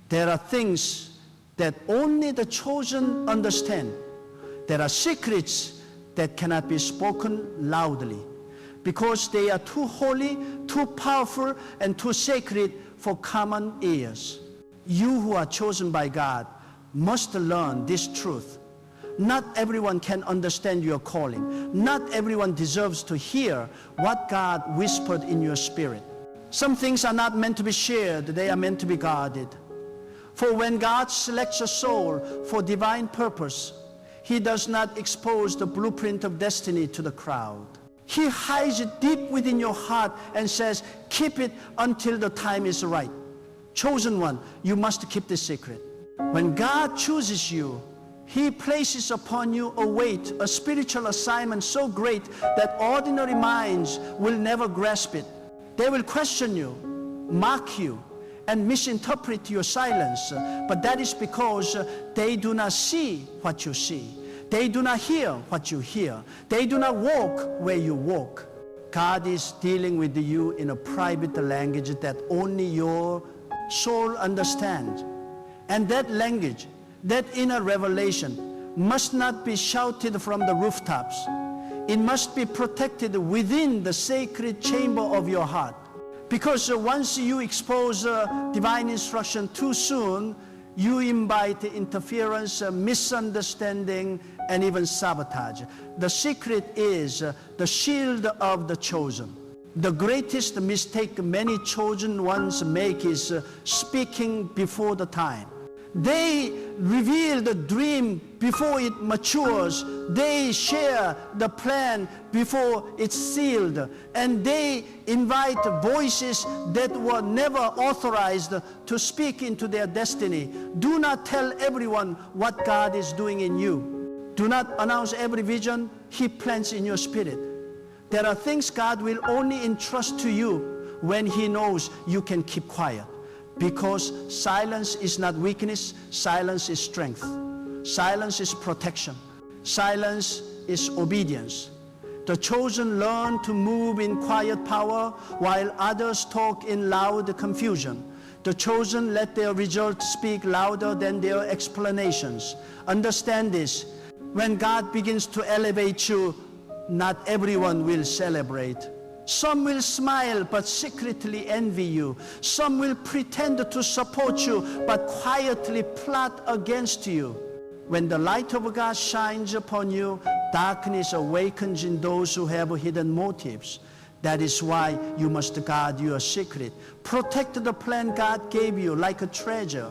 There are things that only the chosen understand. There are secrets that cannot be spoken loudly because they are too holy, too powerful, and too sacred for common ears. You who are chosen by God must learn this truth. Not everyone can understand your calling. Not everyone deserves to hear what God whispered in your spirit. Some things are not meant to be shared, they are meant to be guarded. For when God selects a soul for divine purpose, He does not expose the blueprint of destiny to the crowd. He hides it deep within your heart and says, keep it until the time is right. Chosen one, you must keep this secret. When God chooses you, He places upon you a weight, a spiritual assignment so great that ordinary minds will never grasp it. They will question you, mock you, and misinterpret your silence. But that is because they do not see what you see. They do not hear what you hear. They do not walk where you walk. God is dealing with you in a private language that only your soul understands. And that language, that inner revelation, must not be shouted from the rooftops. It must be protected within the sacred chamber of your heart. Because once you expose divine instruction too soon, you invite interference, misunderstanding, and even sabotage. The secret is the shield of the chosen. The greatest mistake many chosen ones make is speaking before the time. They reveal the dream before it matures. They share the plan before it's sealed. And they invite voices that were never authorized to speak into their destiny. Do not tell everyone what God is doing in you. Do not announce every vision He plants in your spirit. There are things God will only entrust to you when He knows you can keep quiet. Because silence is not weakness, silence is strength. Silence is protection. Silence is obedience. The chosen learn to move in quiet power while others talk in loud confusion. The chosen let their results speak louder than their explanations. Understand this. When God begins to elevate you, not everyone will celebrate. Some will smile but secretly envy you. Some will pretend to support you but quietly plot against you. When the light of God shines upon you, darkness awakens in those who have hidden motives. That is why you must guard your secret. Protect the plan God gave you like a treasure.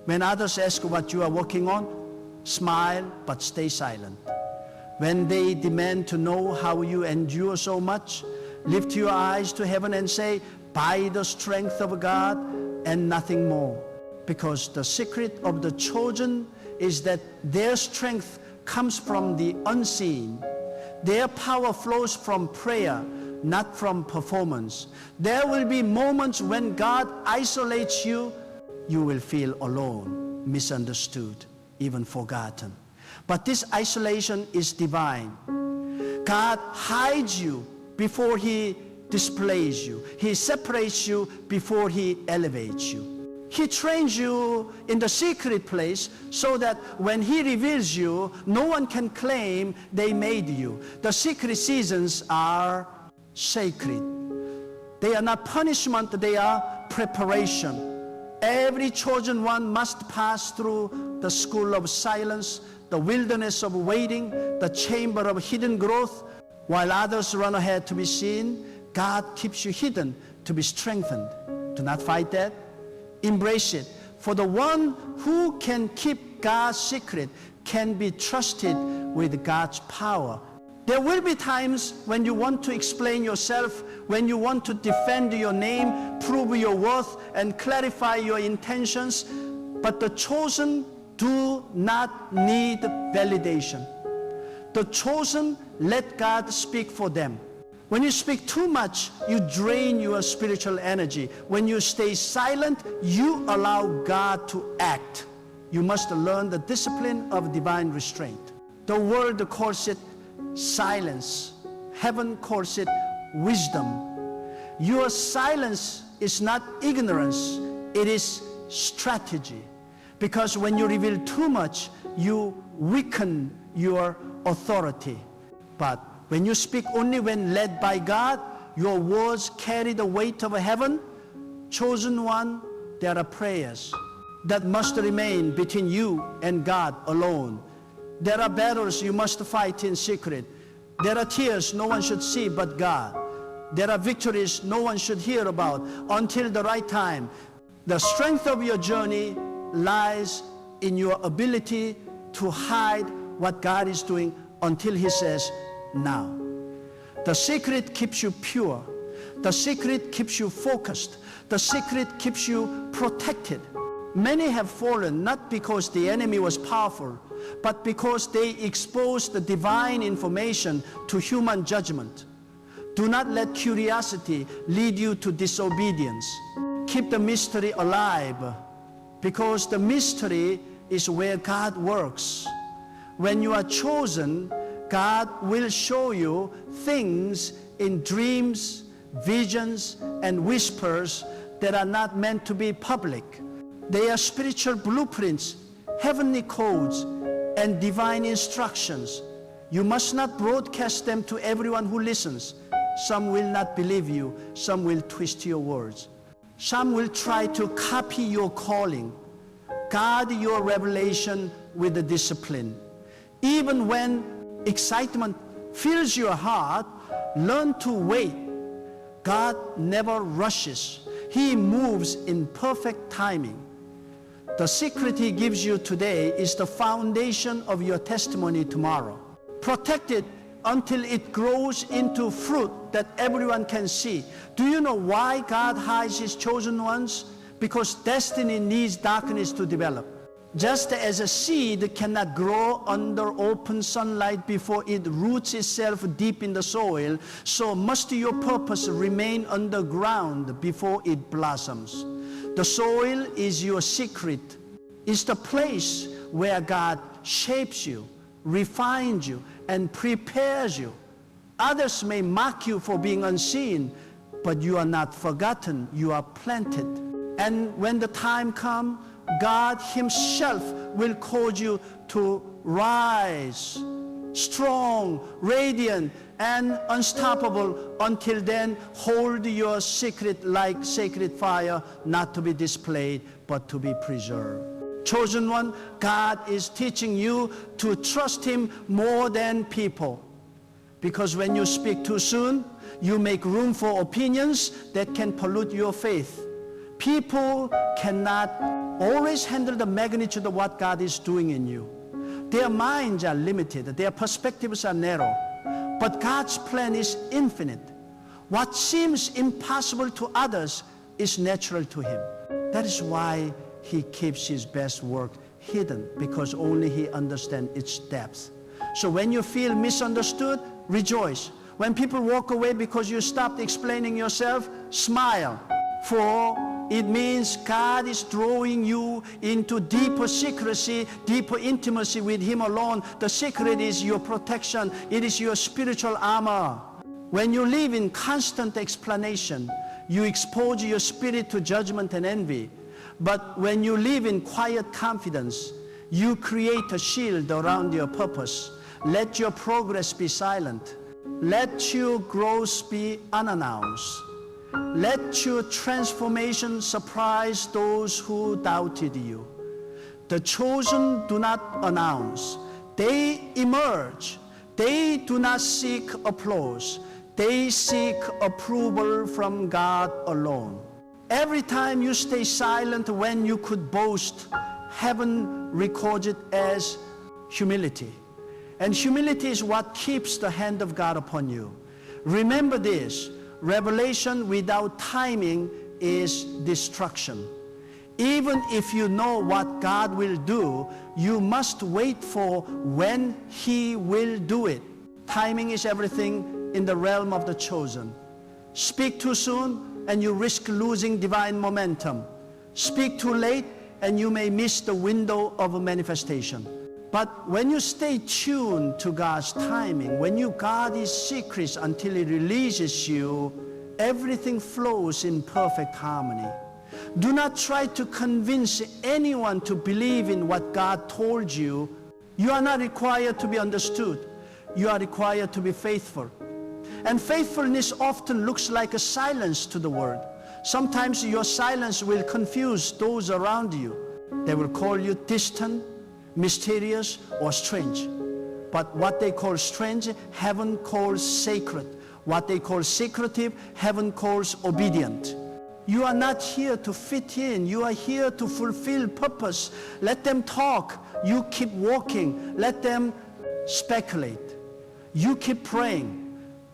When others ask what you are working on, smile but stay silent. When they demand to know how you endure so much, lift your eyes to heaven and say, by the strength of God and nothing more. Because the secret of the chosen is that their strength comes from the unseen. Their power flows from prayer, not from performance. There will be moments when God isolates you. You will feel alone, misunderstood, even forgotten. But this isolation is divine. God hides you before He displays you. He separates you before He elevates you. He trains you in the secret place so that when He reveals you, no one can claim they made you. The secret seasons are sacred. They are not punishment, they are preparation. Every chosen one must pass through the school of silence, the wilderness of waiting, the chamber of hidden growth. While others run ahead to be seen, God keeps you hidden to be strengthened. Do not fight that. Embrace it. For the one who can keep God's secret can be trusted with God's power. There will be times when you want to explain yourself, when you want to defend your name, prove your worth, and clarify your intentions. But the chosen do not need validation. The chosen let God speak for them. When you speak too much, you drain your spiritual energy. When you stay silent, you allow God to act. You must learn the discipline of divine restraint. The world calls it silence. Heaven calls it wisdom. Your silence is not ignorance, it is strategy. Because when you reveal too much, you weaken your authority. But when you speak only when led by God, your words carry the weight of heaven. Chosen one, there are prayers that must remain between you and God alone. There are battles you must fight in secret. There are tears no one should see but God. There are victories no one should hear about until the right time. The strength of your journey lies in your ability to hide what God is doing until He says, now. The secret keeps you pure. The secret keeps you focused. The secret keeps you protected. Many have fallen not because the enemy was powerful, but because they exposed the divine information to human judgment. Do not let curiosity lead you to disobedience. Keep the mystery alive, because the mystery is where God works. When you are chosen, God will show you things in dreams, visions, and whispers that are not meant to be public. They are spiritual blueprints, heavenly codes, and divine instructions. You must not broadcast them to everyone who listens. Some will not believe you. Some will twist your words. Some will try to copy your calling. Guard your revelation with the discipline. Even when excitement fills your heart, learn to wait. God never rushes. He moves in perfect timing. The secret He gives you today is the foundation of your testimony tomorrow. Protect it until it grows into fruit that everyone can see. Do you know why God hides His chosen ones? Because destiny needs darkness to develop. Just as a seed cannot grow under open sunlight before it roots itself deep in the soil, so must your purpose remain underground before it blossoms. The soil is your secret. It's the place where God shapes you, refines you, and prepares you. Others may mock you for being unseen, but you are not forgotten. You are planted. And when the time comes, God Himself will cause you to rise, strong, radiant, and unstoppable. Until then, hold your secret like sacred fire, not to be displayed, but to be preserved. Chosen one, God is teaching you to trust Him more than people. Because when you speak too soon, you make room for opinions that can pollute your faith. People cannot always handle the magnitude of what God is doing in you. Their minds are limited. Their perspectives are narrow. But God's plan is infinite. What seems impossible to others is natural to Him. That is why He keeps His best work hidden, because only He understands its depth. So when you feel misunderstood, rejoice. When people walk away because you stopped explaining yourself, smile. For it means God is drawing you into deeper secrecy, deeper intimacy with Him alone. The secret is your protection. It is your spiritual armor. When you live in constant explanation, you expose your spirit to judgment and envy. But when you live in quiet confidence, you create a shield around your purpose. Let your progress be silent. Let your growth be unannounced. Let your transformation surprise those who doubted you. The chosen do not announce. They emerge. They do not seek applause. They seek approval from God alone. Every time you stay silent when you could boast, heaven records it as humility. And humility is what keeps the hand of God upon you. Remember this. Revelation without timing is destruction. Even if you know what God will do, you must wait for when He will do it. Timing is everything in the realm of the chosen. Speak too soon and you risk losing divine momentum. Speak too late and you may miss the window of a manifestation. But when you stay tuned to God's timing, when you guard His secrets until He releases you, everything flows in perfect harmony. Do not try to convince anyone to believe in what God told you. You are not required to be understood. You are required to be faithful. And faithfulness often looks like a silence to the world. Sometimes your silence will confuse those around you. They will call you distant, mysterious, or strange. But what they call strange, heaven calls sacred. What they call secretive, heaven calls obedient. You are not here to fit in. You are here to fulfill purpose. Let them talk. You keep walking. Let them speculate. You keep praying.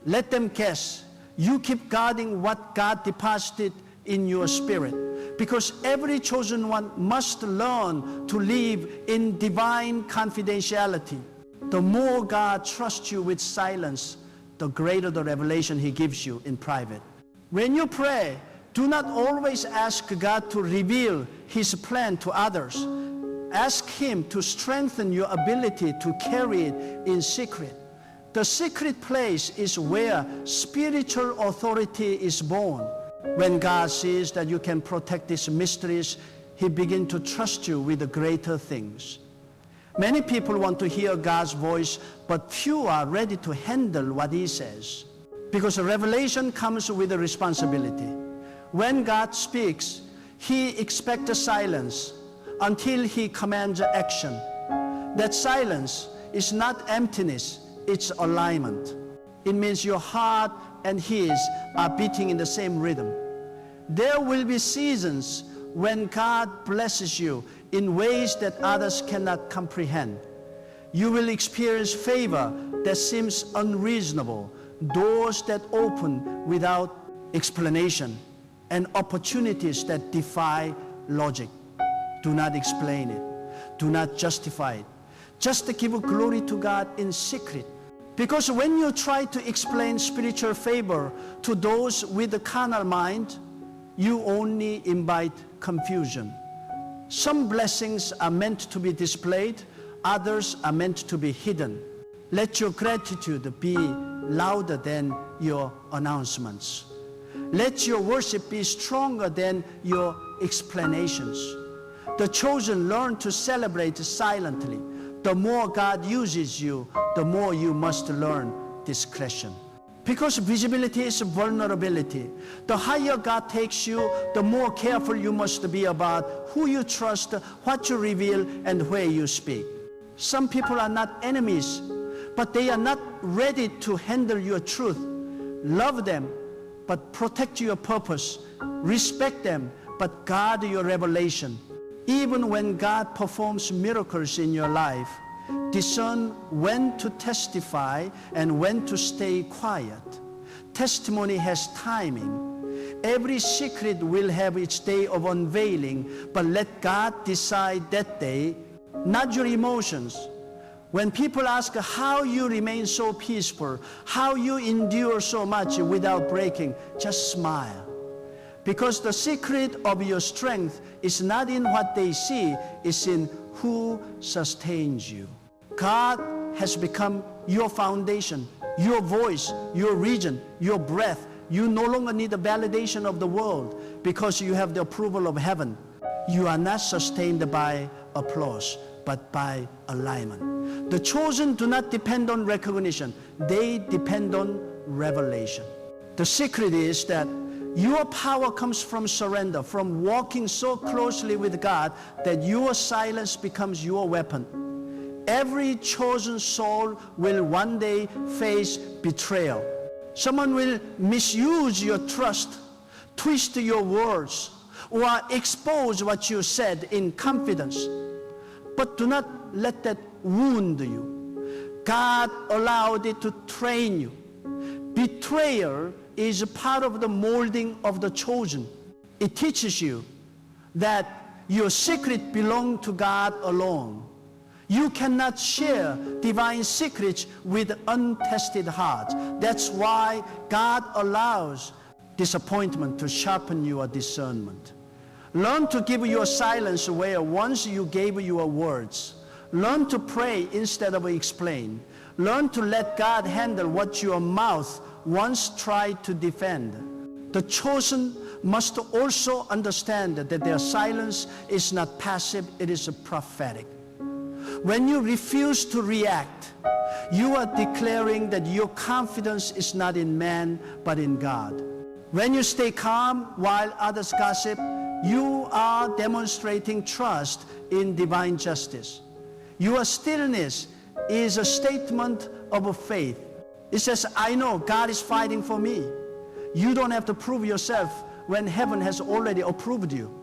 Let them guess. You keep guarding what God deposited in your spirit. Because every chosen one must learn to live in divine confidentiality. The more God trusts you with silence, the greater the revelation He gives you in private. When you pray, do not always ask God to reveal His plan to others. Ask Him to strengthen your ability to carry it in secret. The secret place is where spiritual authority is born. When God sees that you can protect these mysteries, He begins to trust you with the greater things. Many people want to hear God's voice, but few are ready to handle what He says. Because revelation comes with a responsibility. When God speaks, He expects silence until He commands action. That silence is not emptiness, it's alignment. It means your heart and His are beating in the same rhythm. There will be seasons when God blesses you in ways that others cannot comprehend. You will experience favor that seems unreasonable, doors that open without explanation, and opportunities that defy logic. Do not explain it. Do not justify it. Just give glory to God in secret. Because when you try to explain spiritual favor to those with a carnal mind, you only invite confusion. Some blessings are meant to be displayed, others are meant to be hidden. Let your gratitude be louder than your announcements. Let your worship be stronger than your explanations. The chosen learn to celebrate silently. The more God uses you, the more you must learn discretion. Because visibility is vulnerability. The higher God takes you, the more careful you must be about who you trust, what you reveal, and where you speak. Some people are not enemies, but they are not ready to handle your truth. Love them, but protect your purpose. Respect them, but guard your revelation. Even when God performs miracles in your life, discern when to testify and when to stay quiet. Testimony has timing. Every secret will have its day of unveiling, but let God decide that day, not your emotions. When people ask how you remain so peaceful, how you endure so much without breaking, just smile. Because the secret of your strength is not in what they see, it's in who sustains you. God has become your foundation, your voice, your region, your breath. You no longer need the validation of the world because you have the approval of heaven. You are not sustained by applause, but by alignment. The chosen do not depend on recognition. They depend on revelation. The secret is that your power comes from surrender, from walking so closely with God that your silence becomes your weapon. Every chosen soul will one day face betrayal. Someone will misuse your trust, twist your words, or expose what you said in confidence. But do not let that wound you. God allowed it to train you. Betrayal is part of the molding of the chosen. It teaches you that your secret belongs to God alone. You cannot share divine secrets with untested hearts. That's why God allows disappointment to sharpen your discernment. Learn to give your silence where once you gave your words. Learn to pray instead of explain. Learn to let God handle what your mouth once tried to defend. The chosen must also understand that their silence is not passive, it is prophetic. When you refuse to react, you are declaring that your confidence is not in man, but in God. When you stay calm while others gossip, you are demonstrating trust in divine justice. Your stillness is a statement of faith. It says, I know God is fighting for me. You don't have to prove yourself when heaven has already approved you.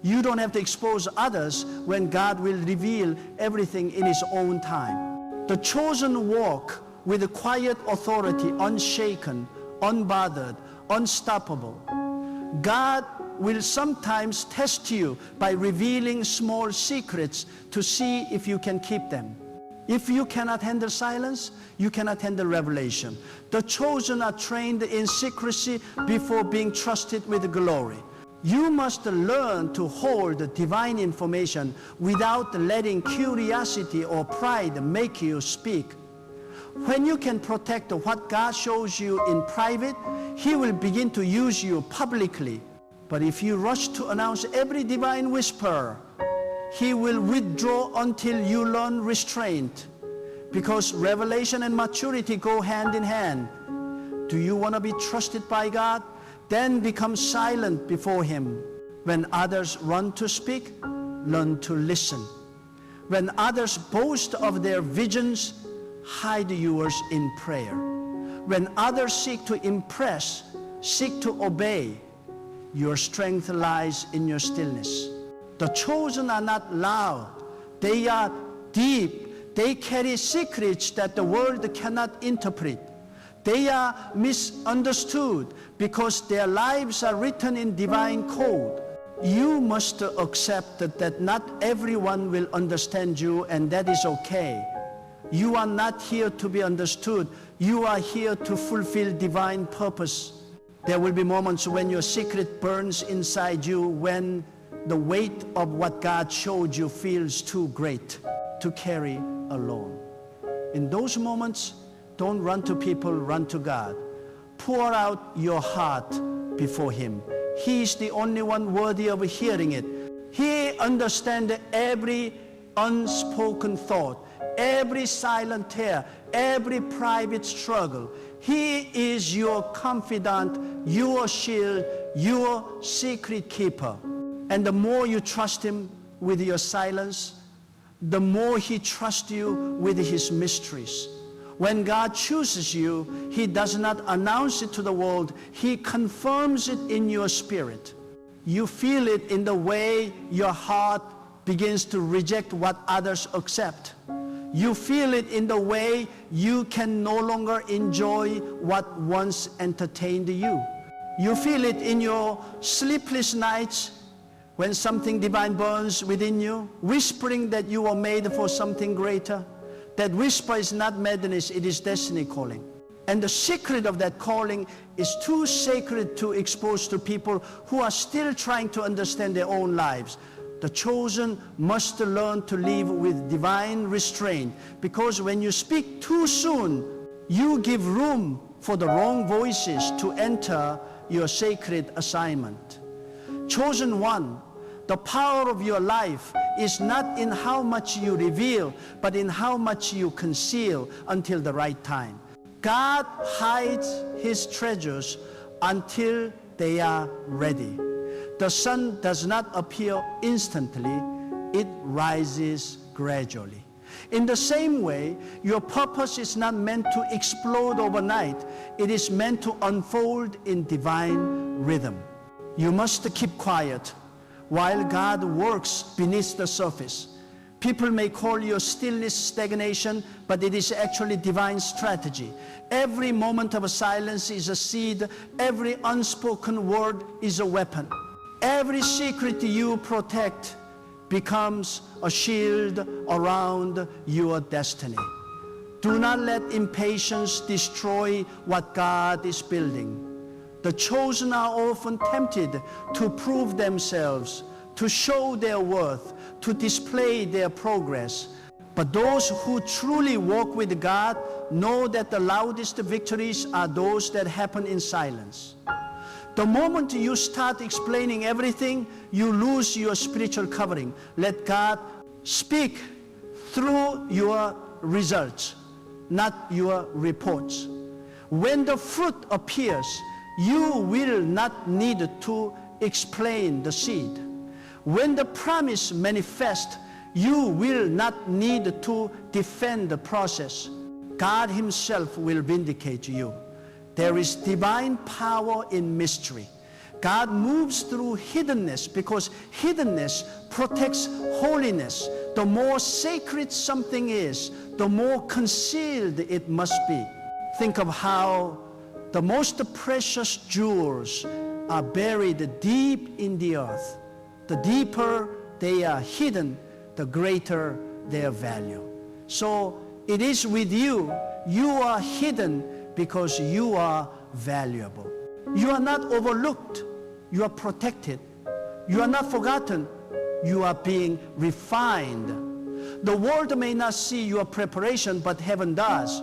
You don't have to expose others when God will reveal everything in His own time. The chosen walk with a quiet authority, unshaken, unbothered, unstoppable. God will sometimes test you by revealing small secrets to see if you can keep them. If you cannot handle silence, you cannot handle revelation. The chosen are trained in secrecy before being trusted with glory. You must learn to hold divine information without letting curiosity or pride make you speak. When you can protect what God shows you in private, He will begin to use you publicly. But if you rush to announce every divine whisper, He will withdraw until you learn restraint. Because revelation and maturity go hand in hand. Do you want to be trusted by God? Then become silent before Him. When others run to speak, learn to listen. When others boast of their visions, hide yours in prayer. When others seek to impress, seek to obey. Your strength lies in your stillness. The chosen are not loud. They are deep. They carry secrets that the world cannot interpret. They are misunderstood because their lives are written in divine code. You must accept that not everyone will understand you, and that is okay. You are not here to be understood. You are here to fulfill divine purpose. There will be moments when your secret burns inside you, when the weight of what God showed you feels too great to carry alone. In those moments, don't run to people, run to God. Pour out your heart before Him. He is the only one worthy of hearing it. He understands every unspoken thought, every silent tear, every private struggle. He is your confidant, your shield, your secret keeper. And the more you trust Him with your silence, the more He trusts you with His mysteries. When God chooses you, He does not announce it to the world. He confirms it in your spirit. You feel it in the way your heart begins to reject what others accept. You feel it in the way you can no longer enjoy what once entertained you. You feel it in your sleepless nights when something divine burns within you, whispering that you were made for something greater. That whisper is not madness, it is destiny calling. And the secret of that calling is too sacred to expose to people who are still trying to understand their own lives. The chosen must learn to live with divine restraint, because when you speak too soon, you give room for the wrong voices to enter your sacred assignment. Chosen one, the power of your life is not in how much you reveal, but in how much you conceal until the right time. God hides His treasures until they are ready. The sun does not appear instantly, it rises gradually. In the same way, your purpose is not meant to explode overnight. It is meant to unfold in divine rhythm. You must keep quiet while God works beneath the surface. People may call your stillness stagnation, but it is actually divine strategy. Every moment of silence is a seed. Every unspoken word is a weapon. Every secret you protect becomes a shield around your destiny. Do not let impatience destroy what God is building. The chosen are often tempted to prove themselves, to show their worth, to display their progress. But those who truly walk with God know that the loudest victories are those that happen in silence. The moment you start explaining everything, you lose your spiritual covering. Let God speak through your results, not your reports. When the fruit appears, you will not need to explain the seed. When the promise manifests, you will not need to defend the process. God Himself will vindicate you. There is divine power in mystery. God moves through hiddenness because hiddenness protects holiness. The more sacred something is, the more concealed it must be. Think of how the most precious jewels are buried deep in the earth. The deeper they are hidden, the greater their value. So it is with you. You are hidden because you are valuable. You are not overlooked. You are protected. You are not forgotten. You are being refined. The world may not see your preparation, but heaven does.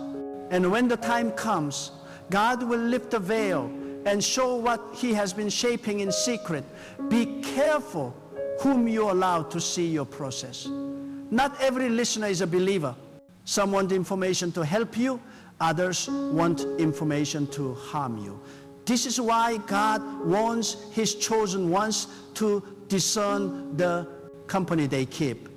And when the time comes, God will lift the veil and show what He has been shaping in secret. Be careful whom you allow to see your process. Not every listener is a believer. Some want information to help you. Others want information to harm you. This is why God wants His chosen ones to discern the company they keep.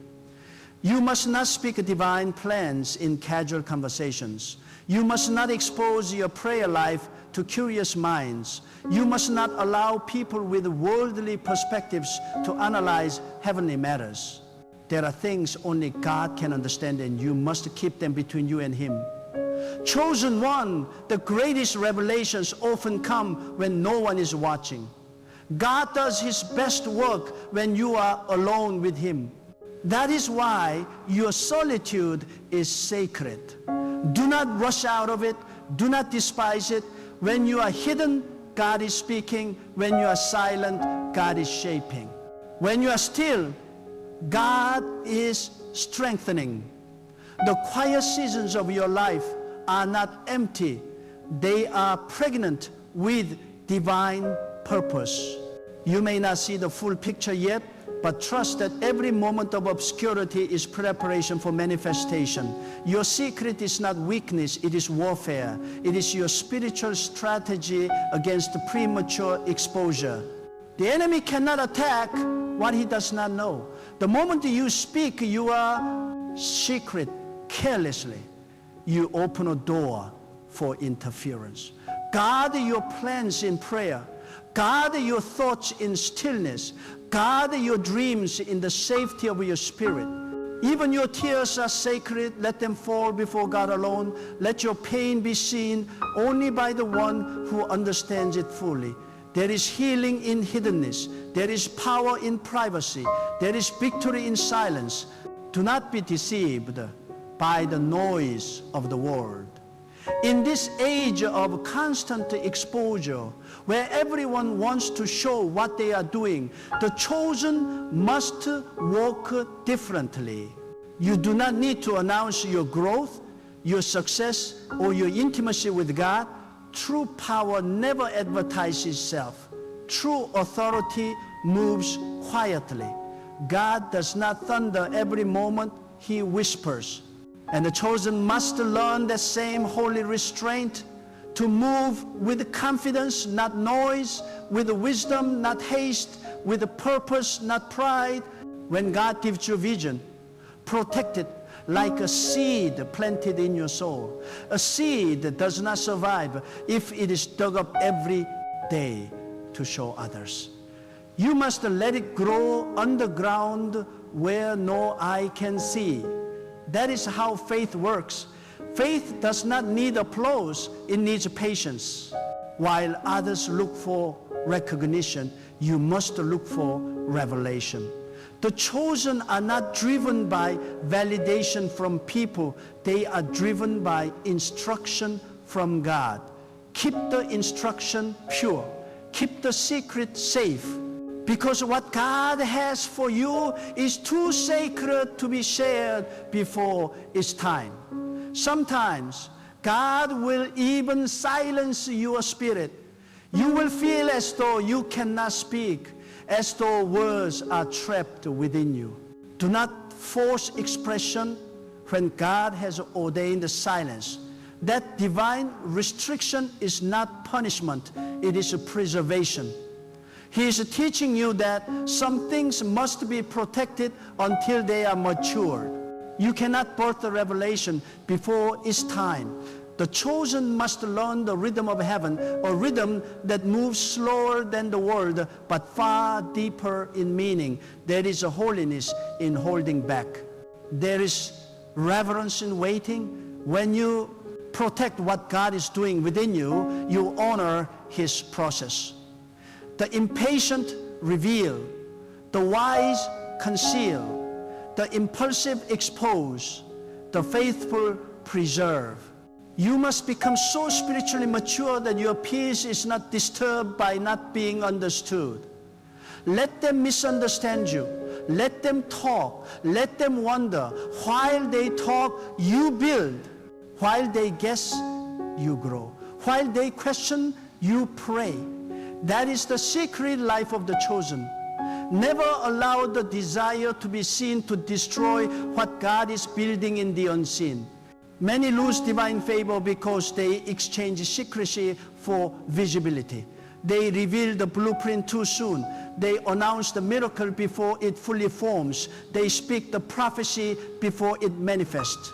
You must not speak divine plans in casual conversations. You must not expose your prayer life to curious minds. You must not allow people with worldly perspectives to analyze heavenly matters. There are things only God can understand, and you must keep them between you and Him. Chosen one, the greatest revelations often come when no one is watching. God does His best work when you are alone with Him. That is why your solitude is sacred. Do not rush out of it. Do not despise it. When you are hidden, God is speaking. When you are silent, God is shaping. When you are still, God is strengthening. The quiet seasons of your life are not empty. They are pregnant with divine purpose. You may not see the full picture yet, but trust that every moment of obscurity is preparation for manifestation. Your secret is not weakness, it is warfare. It is your spiritual strategy against premature exposure. The enemy cannot attack what he does not know. The moment you speak your secret carelessly, you open a door for interference. Guard your plans in prayer. Guard your thoughts in stillness. Guard your dreams in the safety of your spirit. Even your tears are sacred. Let them fall before God alone. Let your pain be seen only by the one who understands it fully. There is healing in hiddenness. There is power in privacy. There is victory in silence. Do not be deceived by the noise of the world. In this age of constant exposure, where everyone wants to show what they are doing, the chosen must walk differently. You do not need to announce your growth, your success, or your intimacy with God. True power never advertises itself. True authority moves quietly. God does not thunder every moment, He whispers. And the chosen must learn the same holy restraint, to move with confidence, not noise, with wisdom, not haste, with purpose, not pride. When God gives you vision, protect it like a seed planted in your soul. A seed does not survive if it is dug up every day to show others. You must let it grow underground where no eye can see. That is how faith works. Faith does not need applause, it needs patience. While others look for recognition, you must look for revelation. The chosen are not driven by validation from people, they are driven by instruction from God. Keep the instruction pure. Keep the secret safe. Because what God has for you is too sacred to be shared before it's time. Sometimes God will even silence your spirit. You will feel as though you cannot speak, as though words are trapped within you. Do not force expression when God has ordained silence. That divine restriction is not punishment, it is a preservation. He is teaching you that some things must be protected until they are matured. You cannot birth the revelation before its time. The chosen must learn the rhythm of heaven, a rhythm that moves slower than the world, but far deeper in meaning. There is a holiness in holding back. There is reverence in waiting. When you protect what God is doing within you, you honor His process. The impatient reveal, the wise conceal, the impulsive expose, the faithful preserve. You must become so spiritually mature that your peace is not disturbed by not being understood. Let them misunderstand you. Let them talk. Let them wonder. While they talk, you build. While they guess, you grow. While they question, you pray. That is the secret life of the chosen. Never allow the desire to be seen to destroy what God is building in the unseen. Many lose divine favor because they exchange secrecy for visibility. They reveal the blueprint too soon. They announce the miracle before it fully forms. They speak the prophecy before it manifests.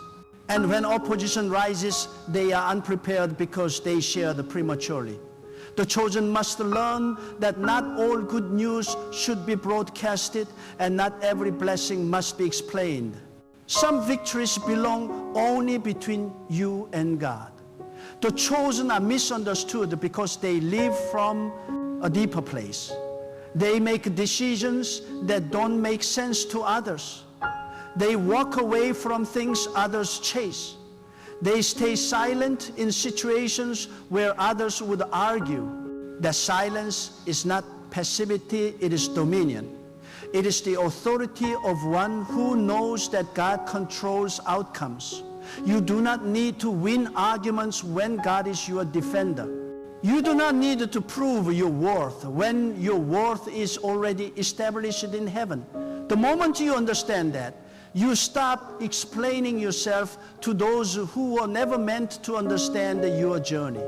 And when opposition rises, they are unprepared because they shared prematurely. The chosen must learn that not all good news should be broadcasted, and not every blessing must be explained. Some victories belong only between you and God. The chosen are misunderstood because they live from a deeper place. They make decisions that don't make sense to others. They walk away from things others chase. They stay silent in situations where others would argue. That silence is not passivity, it is dominion. It is the authority of one who knows that God controls outcomes. You do not need to win arguments when God is your defender. You do not need to prove your worth when your worth is already established in heaven. The moment you understand that, you stop explaining yourself to those who were never meant to understand your journey.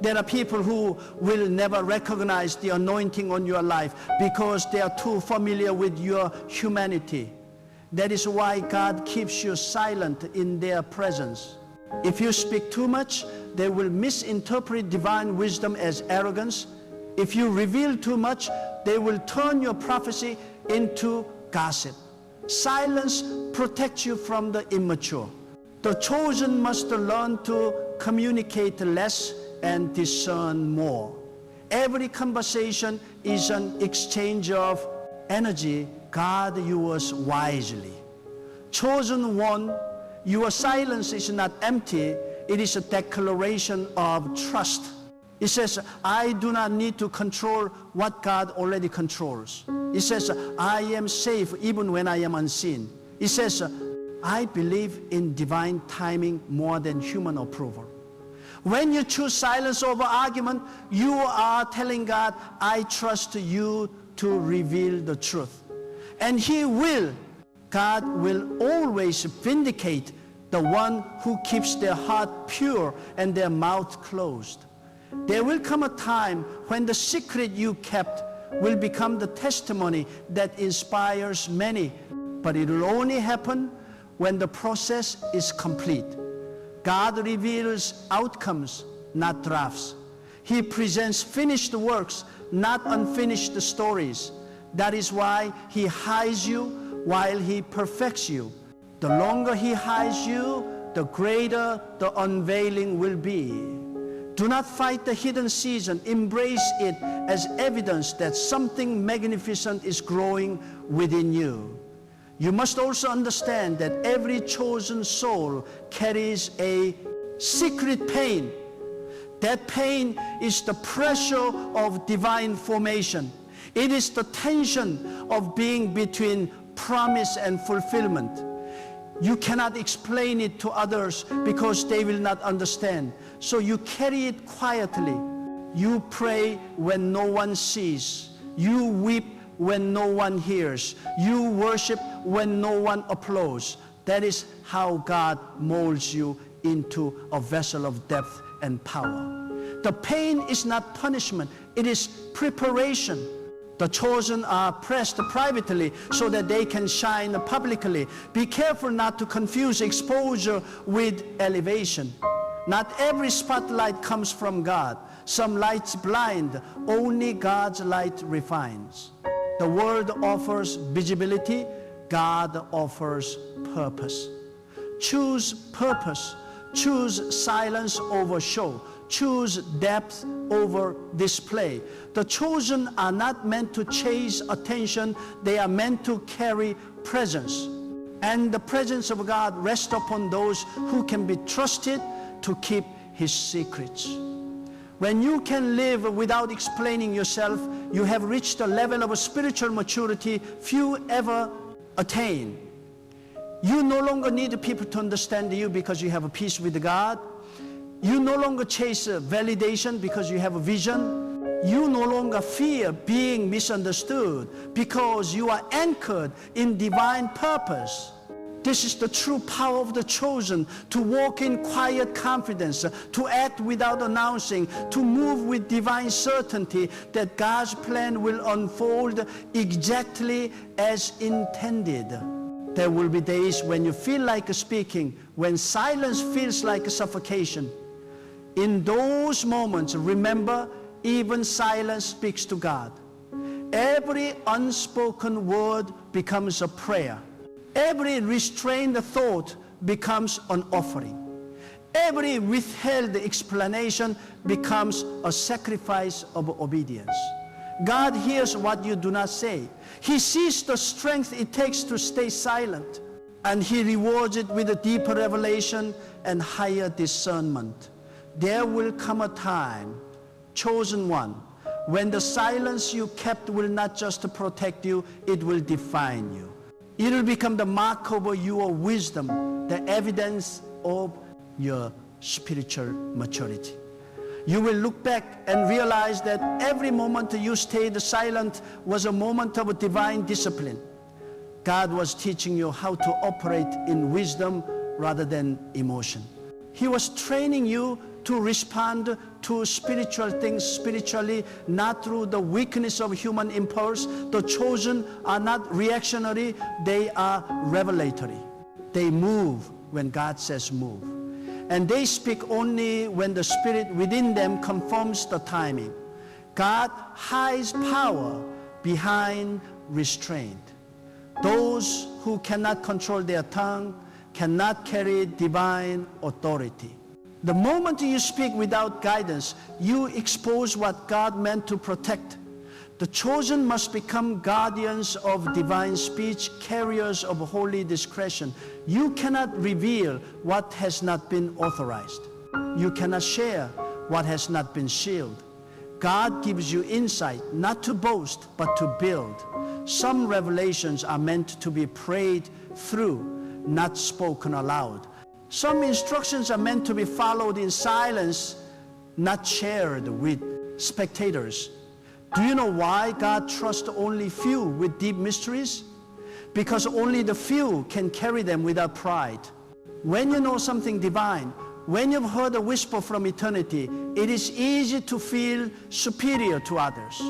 There are people who will never recognize the anointing on your life because they are too familiar with your humanity. That is why God keeps you silent in their presence. If you speak too much, they will misinterpret divine wisdom as arrogance. If you reveal too much, they will turn your prophecy into gossip. Silence protects you from the immature. The chosen must learn to communicate less and discern more. Every conversation is an exchange of energy. God yours wisely. Chosen one, your silence is not empty. It is a declaration of trust. It says, I do not need to control what God already controls. It says, I am safe even when I am unseen. It says, I believe in divine timing more than human approval. When you choose silence over argument, you are telling God, I trust you to reveal the truth. And He will. God will always vindicate the one who keeps their heart pure and their mouth closed. There will come a time when the secret you kept will become the testimony that inspires many, but it will only happen when the process is complete. God reveals outcomes, not drafts. He presents finished works, not unfinished stories. That is why He hides you while He perfects you. The longer He hides you, the greater the unveiling will be. Do not fight the hidden season. Embrace it as evidence that something magnificent is growing within you. You must also understand that every chosen soul carries a secret pain. That pain is the pressure of divine formation. It is the tension of being between promise and fulfillment. You cannot explain it to others because they will not understand. So you carry it quietly. You pray when no one sees. You weep when no one hears. You worship when no one applauds. That is how God molds you into a vessel of depth and power. The pain is not punishment, it is preparation. The chosen are pressed privately so that they can shine publicly. Be careful not to confuse exposure with elevation. Not every spotlight comes from God. Some lights blind, only God's light refines. The world offers visibility, God offers purpose. Choose purpose. Choose silence over show. Choose depth over display. The chosen are not meant to chase attention, they are meant to carry presence. And the presence of God rests upon those who can be trusted to keep His secrets. When you can live without explaining yourself, you have reached a level of spiritual maturity few ever attain. You no longer need people to understand you because you have a peace with God. You no longer chase validation because you have a vision. You no longer fear being misunderstood because you are anchored in divine purpose. This is the true power of the chosen, to walk in quiet confidence, to act without announcing, to move with divine certainty that God's plan will unfold exactly as intended. There will be days when you feel like speaking, when silence feels like suffocation. In those moments, remember, even silence speaks to God. Every unspoken word becomes a prayer. Every restrained thought becomes an offering. Every withheld explanation becomes a sacrifice of obedience. God hears what you do not say. He sees the strength it takes to stay silent, and He rewards it with a deeper revelation and higher discernment. There will come a time, chosen one, when the silence you kept will not just protect you, it will define you. It will become the mark of your wisdom, the evidence of your spiritual maturity. You will look back and realize that every moment you stayed silent was a moment of divine discipline. God was teaching you how to operate in wisdom rather than emotion. He was training you to respond to spiritual things spiritually, not through the weakness of human impulse. The chosen are not reactionary, they are revelatory. They move when God says move. And they speak only when the Spirit within them confirms the timing. God hides power behind restraint. Those who cannot control their tongue cannot carry divine authority. The moment you speak without guidance, you expose what God meant to protect. The chosen must become guardians of divine speech, carriers of holy discretion. You cannot reveal what has not been authorized. You cannot share what has not been sealed. God gives you insight, not to boast, but to build. Some revelations are meant to be prayed through, not spoken aloud. Some instructions are meant to be followed in silence, not shared with spectators. Do you know why God trusts only few with deep mysteries? Because only the few can carry them without pride. When you know something divine, when you've heard a whisper from eternity, it is easy to feel superior to others.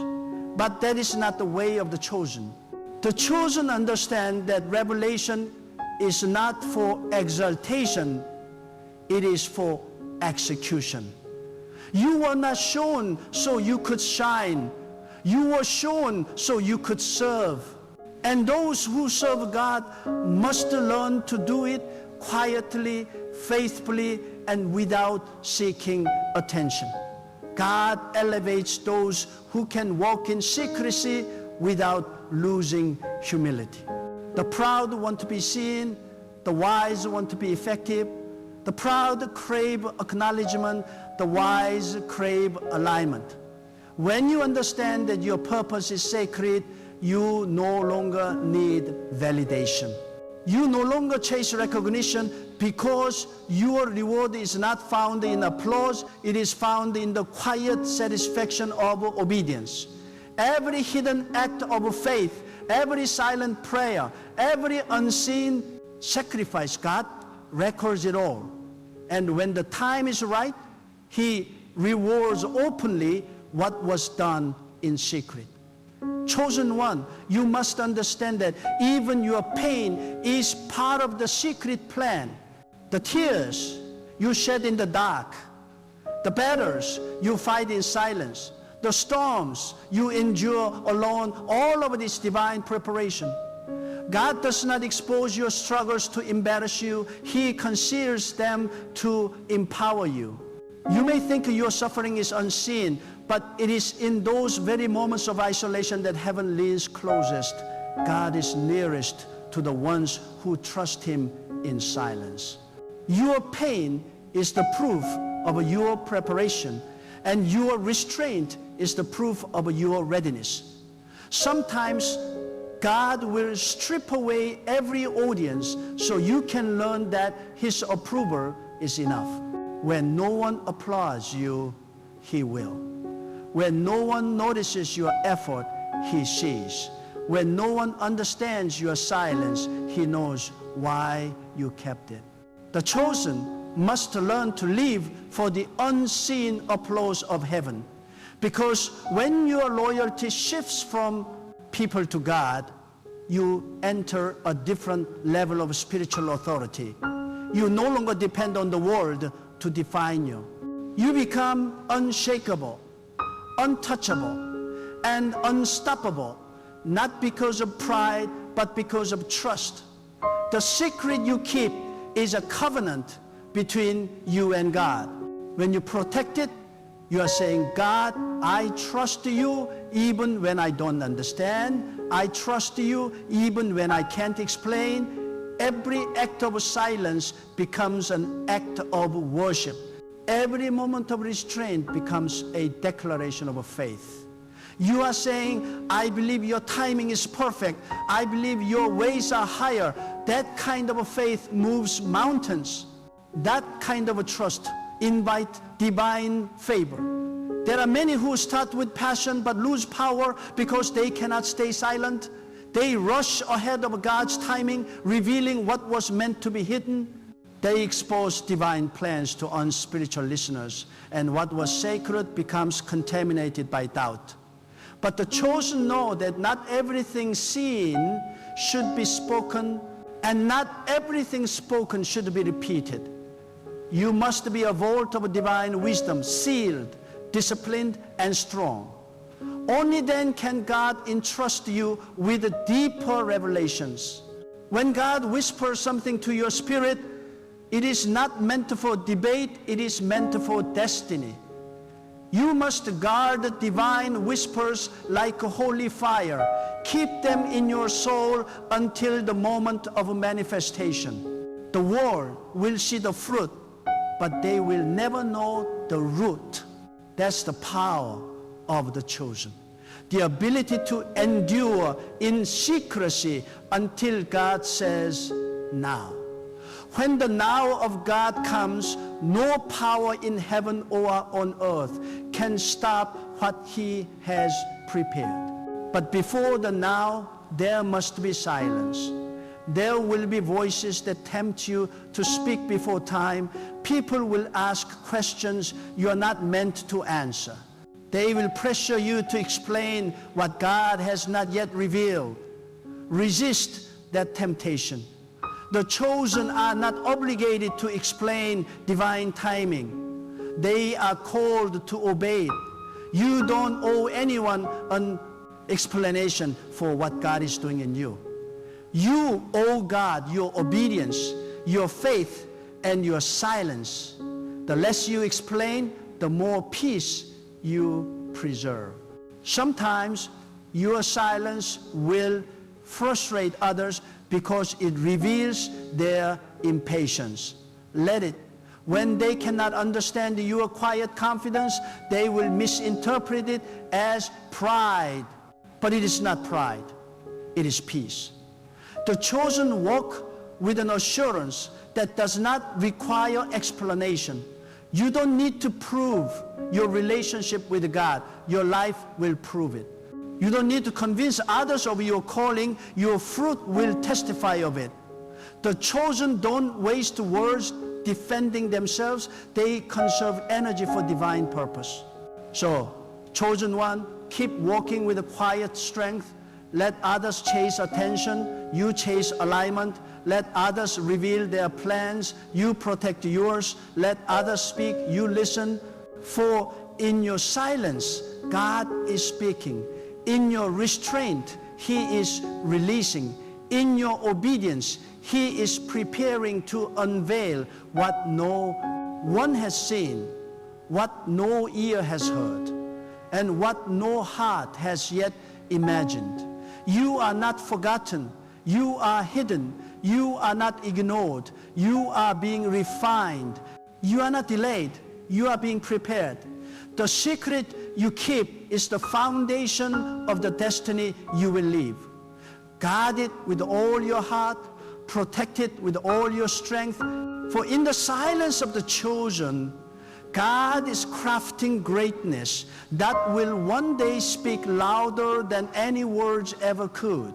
But that is not the way of the chosen. The chosen understand that revelation is not for exaltation, it is for execution. You were not shown so you could shine. You were shown so you could serve. And those who serve God must learn to do it quietly, faithfully, and without seeking attention. God elevates those who can walk in secrecy without losing humility. The proud want to be seen, the wise want to be effective. The proud crave acknowledgement, the wise crave alignment. When you understand that your purpose is sacred, you no longer need validation. You no longer chase recognition because your reward is not found in applause. It is found in the quiet satisfaction of obedience. Every hidden act of faith, every silent prayer, every unseen sacrifice, God records it all. And when the time is right, He rewards openly what was done in secret. Chosen one, you must understand that even your pain is part of the secret plan. The tears you shed in the dark, the battles you fight in silence, the storms you endure alone, all of this divine preparation. God does not expose your struggles to embarrass you. He conceals them to empower you. You may think your suffering is unseen, but it is in those very moments of isolation that heaven leans closest. God is nearest to the ones who trust Him in silence. Your pain is the proof of your preparation, and your restraint is the proof of your readiness. Sometimes God will strip away every audience so you can learn that His approval is enough. When no one applauds you, He will. When no one notices your effort, He sees. When no one understands your silence, He knows why you kept it. The chosen must learn to live for the unseen applause of heaven. Because when your loyalty shifts from people to God, you enter a different level of spiritual authority. You no longer depend on the world to define you. You become unshakable, untouchable, and unstoppable, not because of pride, but because of trust. The secret you keep is a covenant between you and God. When you protect it, you are saying, God, I trust you even when I don't understand. I trust you even when I can't explain. Every act of silence becomes an act of worship. Every moment of restraint becomes a declaration of faith. You are saying, I believe your timing is perfect. I believe your ways are higher. That kind of faith moves mountains. That kind of trust invites divine favor. There are many who start with passion but lose power because they cannot stay silent. They rush ahead of God's timing, revealing what was meant to be hidden. They expose divine plans to unspiritual listeners, and what was sacred becomes contaminated by doubt. But the chosen know that not everything seen should be spoken, and not everything spoken should be repeated. You must be a vault of divine wisdom, sealed, disciplined, and strong. Only then can God entrust you with deeper revelations. When God whispers something to your spirit, it is not meant for debate, it is meant for destiny. You must guard divine whispers like a holy fire. Keep them in your soul until the moment of manifestation. The world will see the fruit, but they will never know the root. That's the power of the chosen. The ability to endure in secrecy until God says, now. When the now of God comes, no power in heaven or on earth can stop what He has prepared. But before the now, there must be silence. There will be voices that tempt you to speak before time. People will ask questions you are not meant to answer. They will pressure you to explain what God has not yet revealed. Resist that temptation. The chosen are not obligated to explain divine timing. They are called to obey it. You don't owe anyone an explanation for what God is doing in you. You owe God your obedience, your faith, and your silence. The less you explain, the more peace you preserve. Sometimes your silence will frustrate others because it reveals their impatience. Let it. When they cannot understand your quiet confidence, they will misinterpret it as pride. But it is not pride. It is peace. The chosen walk with an assurance that does not require explanation. You don't need to prove your relationship with God. Your life will prove it. You don't need to convince others of your calling. Your fruit will testify of it. The chosen don't waste words defending themselves. They conserve energy for divine purpose. So, chosen one, keep walking with a quiet strength. Let others chase attention. You chase alignment. Let others reveal their plans. You protect yours. Let others speak. You listen. For in your silence, God is speaking. In your restraint, He is releasing. In your obedience, He is preparing to unveil what no one has seen, what no ear has heard, and what no heart has yet imagined. You are not forgotten. You are hidden. You are not ignored. You are being refined. You are not delayed. You are being prepared. The secret you keep is the foundation of the destiny you will live. Guard it with all your heart. Protect it with all your strength. For in the silence of the chosen, God is crafting greatness that will one day speak louder than any words ever could.